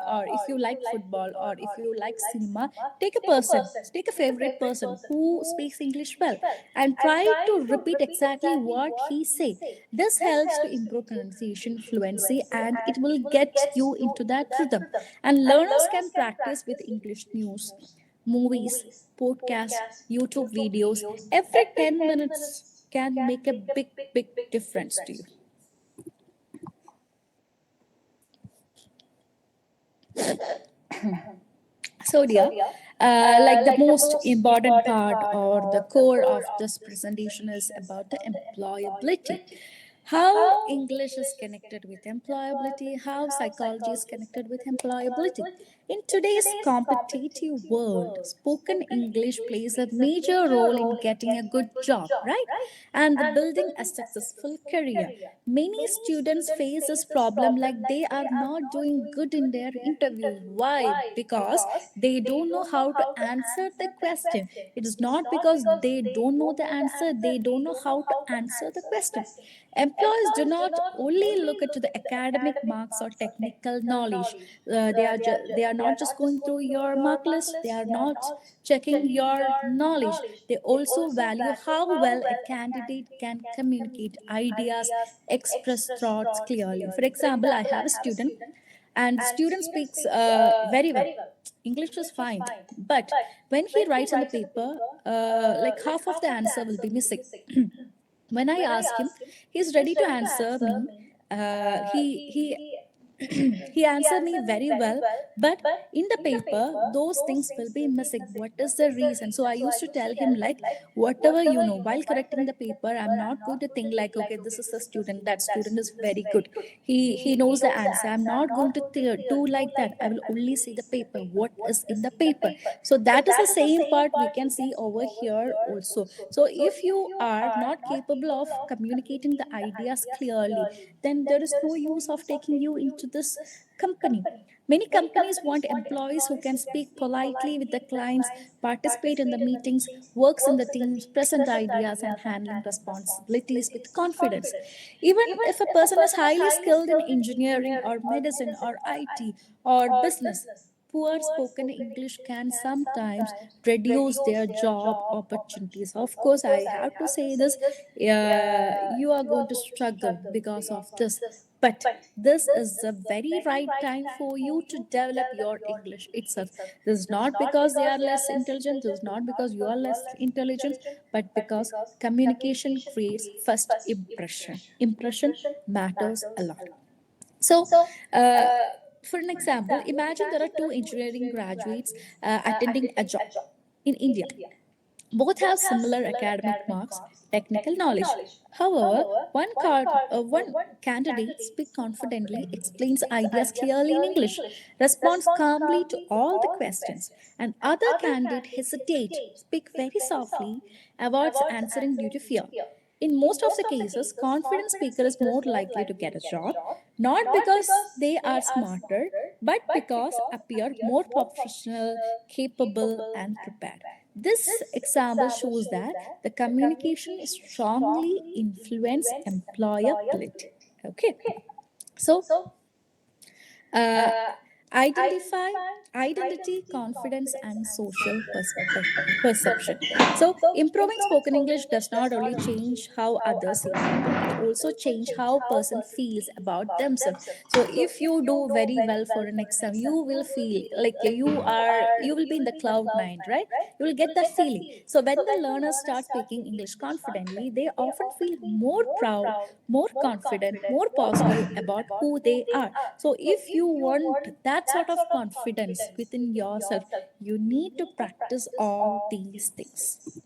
[SPEAKER 6] or if you like football, or if you like cinema, take a favorite person who speaks English well, and try to repeat exactly what he say. This helps to improve pronunciation fluency, and it will get you into that rhythm. And learners can practice with English news, movies, podcasts, YouTube videos. Every 10 minutes can make a big difference to you. So, dear, like the most important part or the core of this presentation is about the employability. How English is connected with employability, how psychology is connected with employability. In today's competitive world, spoken English plays a major role in getting a good job, right? And building a successful career. Many students face this problem like they are not doing good in their interviews. Why? Because they don't know how to answer the question. It is not because they don't know the answer, they don't know how to answer the question. Employers do not only look at the academic marks or technical knowledge. They are not just going through your mark list. They are not checking your knowledge. They also value how well a candidate can communicate ideas, express thoughts clearly. For example, I have a student, and the student speaks very well. English is fine, but when he writes on the paper, like half of the answer will be missing. When I ask him, he's ready to answer me. He he answered me very well, but in the paper, those things will be missing. What is the reason? So I used to tell him, like, whatever you know, while correcting the paper, I'm not going to think like, okay, this is a student, that student is very good. He knows the answer. I'm not going to do like that. I will only see the paper, what is in the paper. So that is the same part we can see over here also. So if you are not capable of communicating the ideas clearly, then there is no use of taking you into this company. Many companies want employees who can speak politely with the clients, participate in the meetings, works in the teams, present ideas, and handling responsibilities with confidence. Even if a person is highly skilled in engineering or medicine or IT or business, poor spoken English can sometimes reduce their job opportunities. Of course, I have to say this, you are going to struggle because of this. But this is the very right time for you to develop your English itself. This is not because they are less intelligent, this is not because you are less intelligent, but because communication creates first impression. Impression matters a lot. So, uh, for an example, imagine there are two engineering graduates attending a job in India. Both have similar academic marks, technical knowledge. However, one candidate speaks confidently, explains ideas clearly in English, responds calmly to all the questions, and other candidate hesitate, speak very softly, avoids answering due to fear. In most of the cases, confident speaker is more likely to get a job, not because they are smarter, but because appear more professional, capable, and prepared. This example shows that the communication is strongly influence employability. Okay, so uh, identify identity, confidence, and social perception. So improving spoken English does not only change how others see people, it also change how person feels about themselves. So if you do very well for an exam, you will feel like you will be in the cloud nine, right? You will get that feeling. So when the learners start speaking English confidently, they often feel more proud, more confident, more positive about who they are. So if you want that sort of confidence within yourself, you need to practice all these things.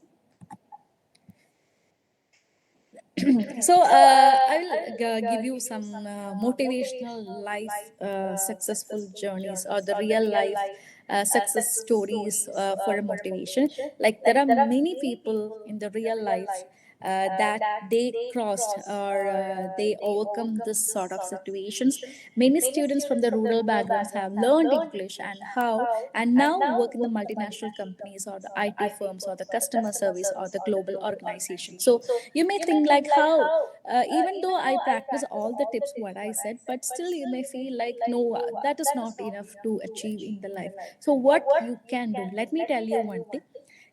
[SPEAKER 6] So I will give you some motivational life successful journeys, or the real life success stories for a motivation. Like there are many people in the real life that they crossed or they overcome this sort of situations. Many students from the rural backgrounds have learned English and now work in the multinational companies or the IT firms or the customer service or the global organization. So you may think like how even though I practice all the tips what I said, but still you may feel like no, that is not enough to achieve in the life. So what you can do, let me tell you one thing.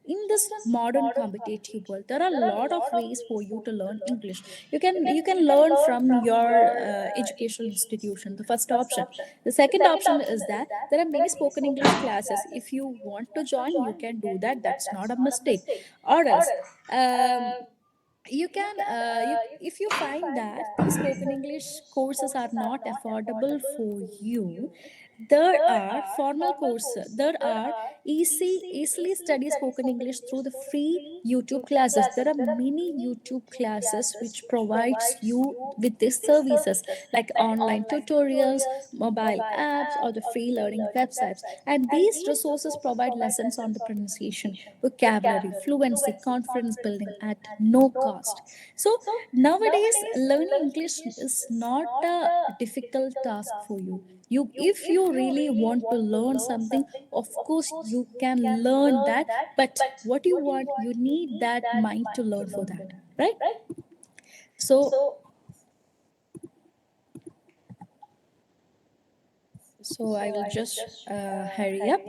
[SPEAKER 6] In this modern competitive world, there are a lot of ways for you to learn English. You can learn from your educational institution, the first option. The second option is that there are many spoken English classes. If you want to join, you can do that. That's not a mistake. Or else you can if you find that these spoken English courses are not affordable for you, there are formal courses. There are easily study spoken English through the free YouTube classes. There are many YouTube classes which provides you with these services like online tutorials, mobile apps, or the free learning websites. And these resources provide lessons on the pronunciation, vocabulary, fluency, confidence building at no cost. So nowadays, learning English is not a difficult task for you. If you really want to learn something, of course you can learn that. But what you want, you need that mind to learn for that, right? So I will just hurry up.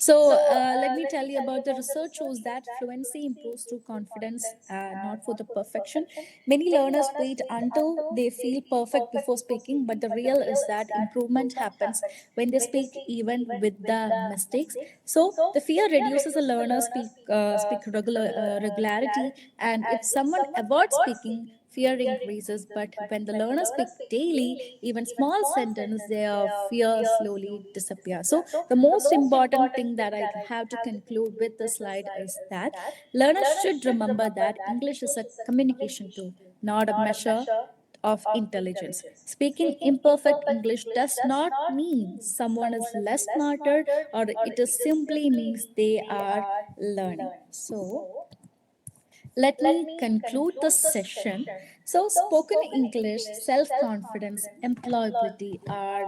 [SPEAKER 6] So let me tell you about the research shows that fluency improves through confidence, not for the perfection. Many learners wait until they feel perfect before speaking, but the real is that improvement happens when they speak even with the mistakes. So the fear reduces a learner speak regularity, and if someone avoids speaking, fear increases. But when the learner speaks daily, even small sentence, their fear slowly disappears. So the most important thing that I have to conclude with this slide is that learners should remember that English is a communication tool, not a measure of intelligence. Speaking imperfect English does not mean someone is less smarter, or it is simply means they are learning. So let me conclude the session. So, spoken English, self confidence, employability are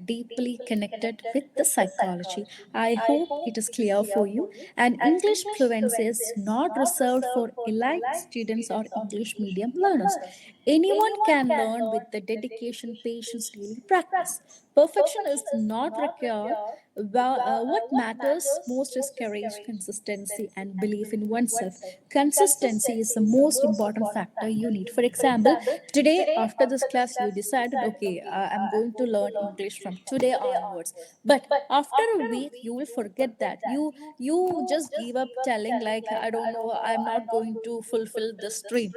[SPEAKER 6] deeply connected with the psychology. I hope it is clear for you. And English fluency is not reserved for elite students or English medium learners. Anyone can learn with the dedication, patience, daily practice. Perfection is not required. What matters most is courage, consistency, and belief in oneself. Consistency is the most important factor you need. For example, today after this class, you decided, okay, I'm going to learn English from today onwards. But after a week, you will forget that. You just give up telling like, I don't know, I'm not going to fulfill this dream.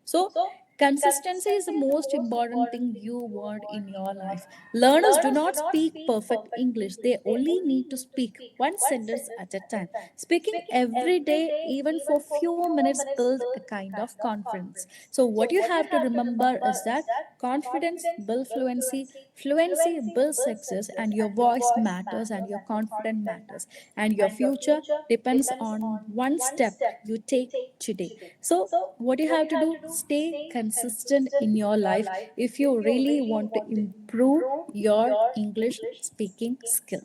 [SPEAKER 6] So consistency is the most important thing you want in your life. Learners do not speak perfect English. They only need to speak one sentence at a time. Speaking every day, even for few minutes, build a kind of confidence. So what you have to remember is that confidence builds fluency, fluency builds success, and your voice matters and your confidence matters. And your future depends on one step you take today. So what you have to do, stay consistent in your life if you really want to improve your English speaking skill.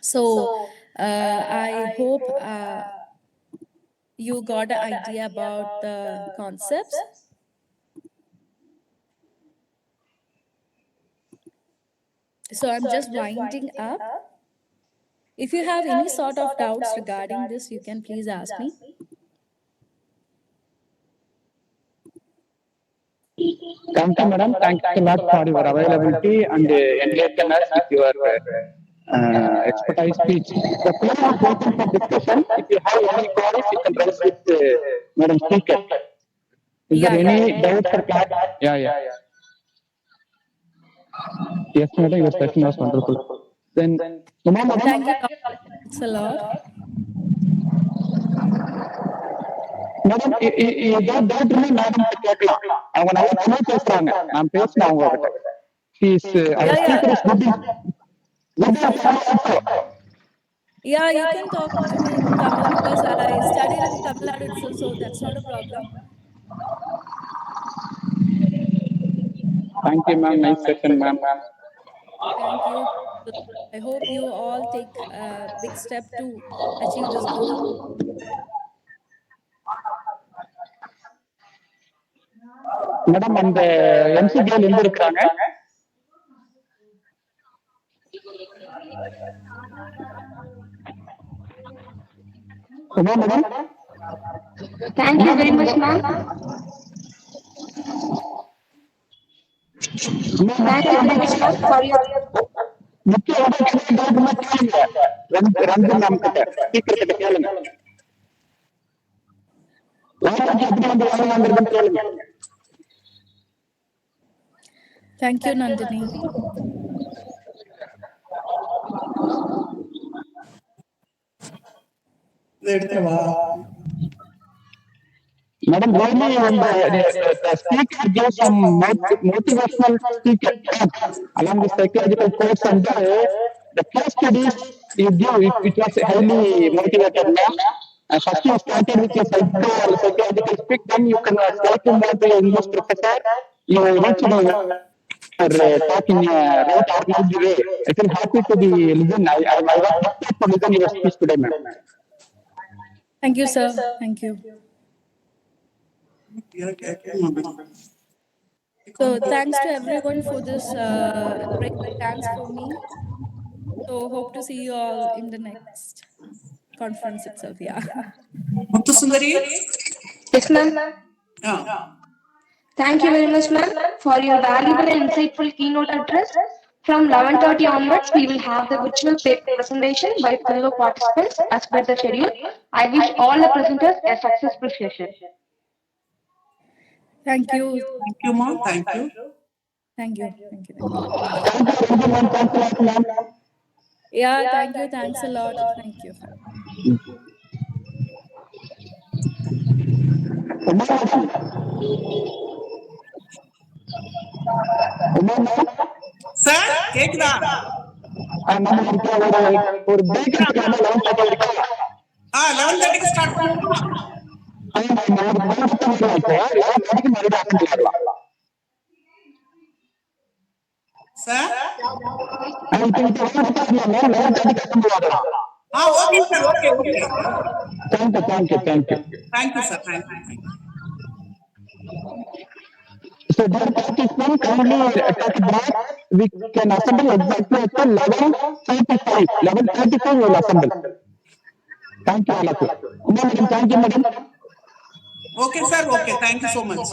[SPEAKER 6] So I hope you got an idea about the concepts. So I'm just winding up. If you have any sort of doubts regarding this, you can please ask me.
[SPEAKER 1] Thank you, madam. Thanks a lot for your availability and enlighten us with your expertise speech. The floor is open for discussion. If you have any queries, you can raise with Madam Speaker. Is there any doubts or clarity? Yeah. Yes, madam, your session was wonderful. Then,
[SPEAKER 6] Thank you. Thanks a lot.
[SPEAKER 1] Madam ஏதோ doubt இருந்தா madam கேட்கலாம். அவங்க நல்லா தமிழ் பேசுறாங்க. நான் பேசினேன் அவங்க கிட்ட. Our speaker is good in also.
[SPEAKER 6] Yeah, you can talk to me in Tamil because I studied in Tamil Nadu itself, so that's not a problem.
[SPEAKER 1] Thank you, ma'am. Nice session, ma'am.
[SPEAKER 6] Thank you. I hope you all take a big step to achieve this goal.
[SPEAKER 1] Madam அந்த எம்சிபிஎல் எங்க இருக்கிறாங்க? Uma madam.
[SPEAKER 3] Thank you very much, ma'am. Thank you very much, ma'am, for your
[SPEAKER 1] முக்கிய கேளுங்க. Ranjan ma'am கிட்ட speaker கிட்ட கேளுங்க. எப்படி வந்து வாங்குறதுன்னு கேளுங்க.
[SPEAKER 6] Thank you, Nandini.
[SPEAKER 1] Madam, really, the speaker gives some motivational speaker along with psychological quotes, and the case studies you give, it was highly motivated, ma'am. First you started with your psychological speak, then you can slightly more the English professor. You reached talk in a right organized way. I feel happy to be listen. I was happy to listen your speech today, ma'am.
[SPEAKER 6] Thank you, sir. Thank you. So thanks to everyone for this great chance for me. So hope to see you all in the next conference itself. Yeah.
[SPEAKER 8] Muttusundari?
[SPEAKER 3] yes, ma'am. Thank you very much, ma'am, for your valuable and insightful keynote address. From 11:30 onwards, we will have the virtual paper presentation by fellow participants as per the schedule. I wish all the presenters a successful session.
[SPEAKER 6] Thank you.
[SPEAKER 8] Thank you, ma'am. Thank you.
[SPEAKER 6] Thank you. Thank you. Yeah, thank you. Thanks a lot. Thank you.
[SPEAKER 8] Sir, கேக்குதா?
[SPEAKER 1] ஒரு break எடுத்துக்கலாம். 11:30 வரைக்கும்
[SPEAKER 8] 11:30க்கு start பண்ணுவோமா? Sir?
[SPEAKER 1] Okay
[SPEAKER 8] sir, okay.
[SPEAKER 1] Thank you.
[SPEAKER 8] Thank you, sir. Thank you.
[SPEAKER 1] So dear participants, kindly take a break. We can assemble exactly at 11:35. 11:35 we will assemble. Thank you, all of you. Madam, thank you, madam.
[SPEAKER 8] Okay, sir. Okay. Thank you so much.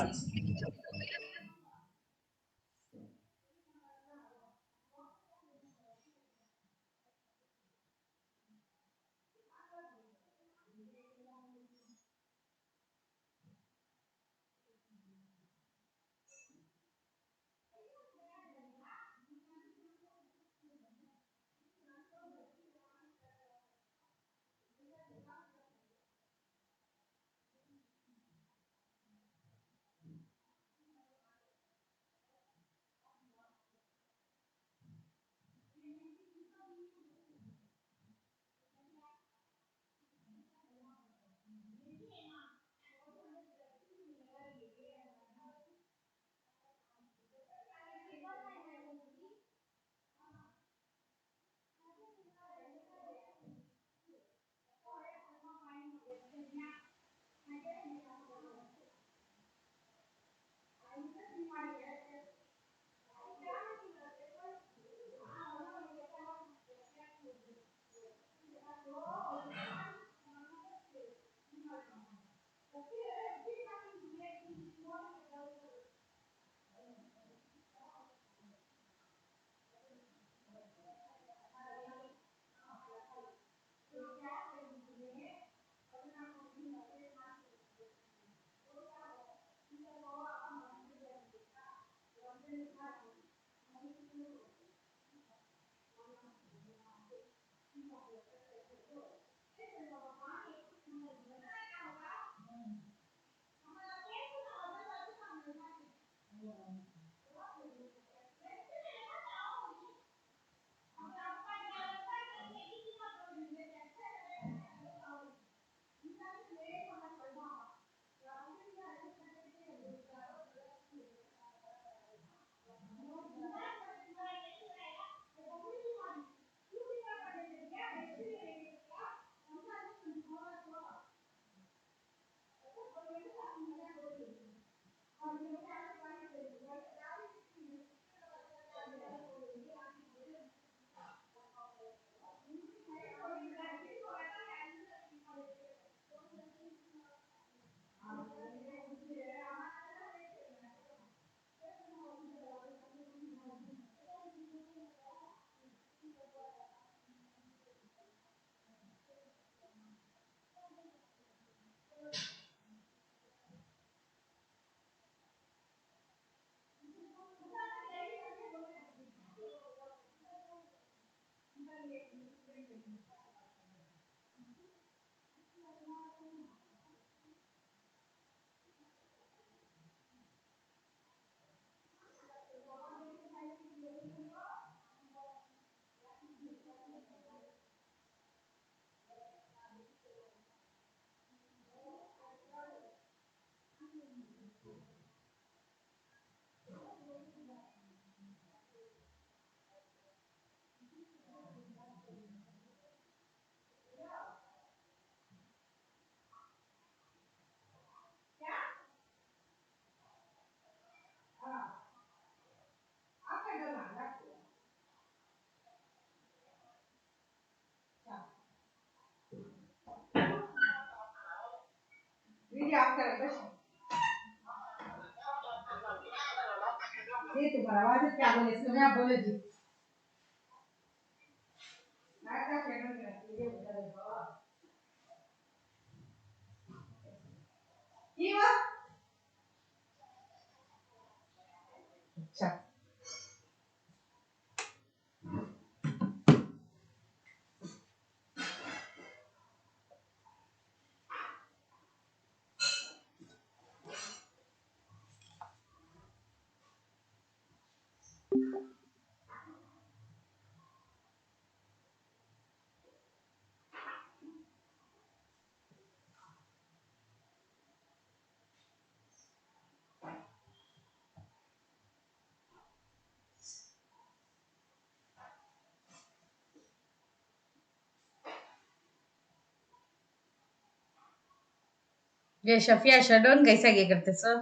[SPEAKER 9] ये शफिया शडोन कैसा ये करते सो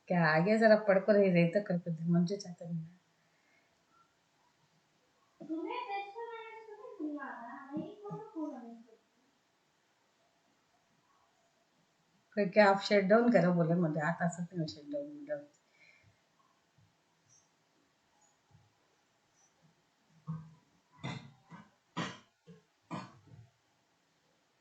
[SPEAKER 9] क्या आगे जरा पढ़ को रही रही तो कर को मंजू चाहता नहीं कोई क्या आप शेड डाउन करो बोले मुझे आता सकते हो शेड डाउन